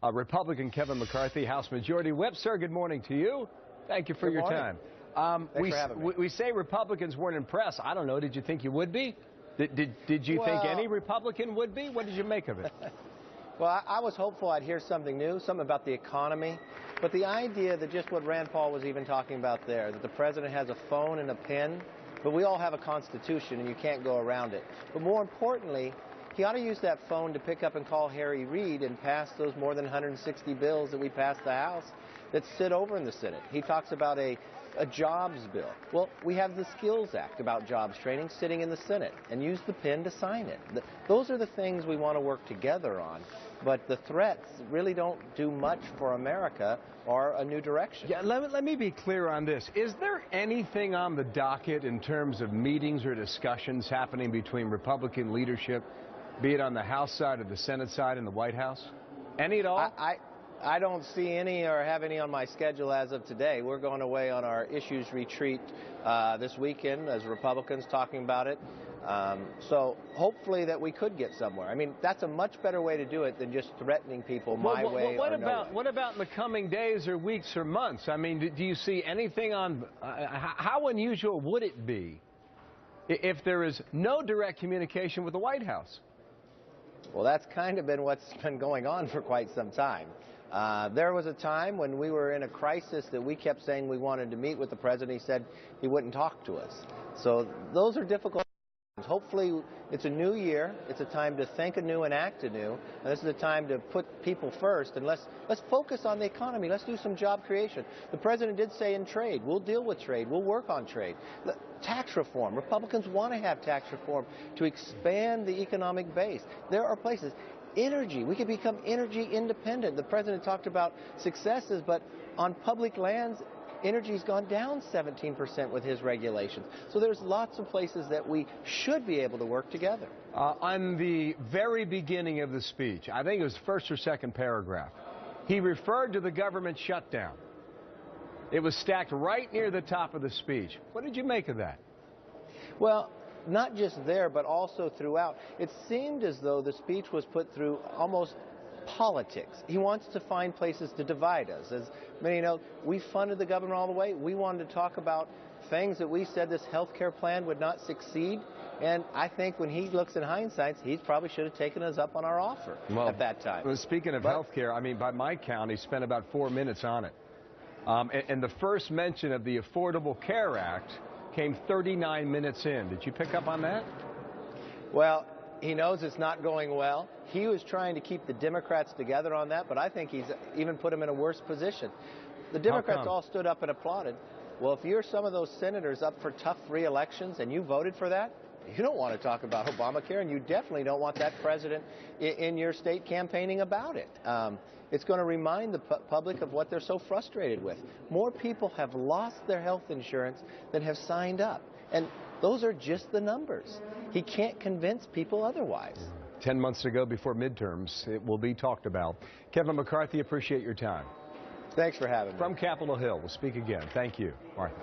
Republican Kevin McCarthy, House Majority Whip. Sir, good morning to you. Thank you for your time. Thanks for having me. We say Republicans weren't impressed. I don't know. Did you think you would be? Did you think any Republican would be? What did you make of it? Well, I was hopeful I'd hear something new, something about the economy. But the idea that just what Rand Paul was even talking about there, that the president has a phone and a pen, but we all have a constitution and you can't go around it. But more importantly, he ought to use that phone to pick up and call Harry Reid and pass those more than 160 bills that we passed the House that sit over in the Senate. He talks about a jobs bill. Well, we have the Skills Act about jobs training sitting in the Senate, and use the pen to sign it. Those are the things we want to work together on, but the threats really don't do much for America or a new direction. Yeah, let me be clear on this. Is there anything on the docket in terms of meetings or discussions happening between Republican leadership, be it on the House side or the Senate side in the White House? Any at all? I don't see any or have any on my schedule as of today. We're going away on our issues retreat this weekend as Republicans talking about it. So hopefully that we could get somewhere. I mean, that's a much better way to do it than just threatening people my way or no way. What about in the coming days or weeks or months? I mean, do you see anything on how unusual would it be if there is no direct communication with the White House? Well, that's kind of been what's been going on for quite some time. There was a time when we were in a crisis that we kept saying we wanted to meet with the president. He said he wouldn't talk to us. So those are difficult times. Hopefully it's a new year. It's a time to think anew and act anew. And this is a time to put people first. And let's focus on the economy. Let's do some job creation. The president did say in trade, we'll deal with trade. We'll work on trade. Tax reform. Republicans want to have tax reform to expand the economic base. There are places. Energy. We could become energy independent. The president talked about successes, but on public lands, energy's gone down 17% with his regulations. So there's lots of places that we should be able to work together. On the very beginning of the speech, I think it was first or second paragraph, he referred to the government shutdown. It was stacked right near the top of the speech. What did you make of that? Well, not just there, but also throughout. It seemed as though the speech was put through almost politics. He wants to find places to divide us. As many know, we funded the government all the way. We wanted to talk about things that we said this health care plan would not succeed. And I think when he looks in hindsight, he probably should have taken us up on our offer at that time. Well, speaking of health care, I mean, by my count, he spent about 4 minutes on it. And the first mention of the Affordable Care Act came 39 minutes in. Did you pick up on that? Well, he knows it's not going well. He was trying to keep the Democrats together on that, but I think he's even put them in a worse position. The Democrats all stood up and applauded. Well, if you're some of those senators up for tough re-elections and you voted for that, you don't want to talk about Obamacare, and you definitely don't want that president in your state campaigning about it. It's going to remind the public of what they're so frustrated with. More people have lost their health insurance than have signed up. And those are just the numbers. He can't convince people otherwise. 10 months to go before midterms. It will be talked about. Kevin McCarthy, appreciate your time. Thanks for having me. From Capitol Hill, we'll speak again. Thank you, Martha.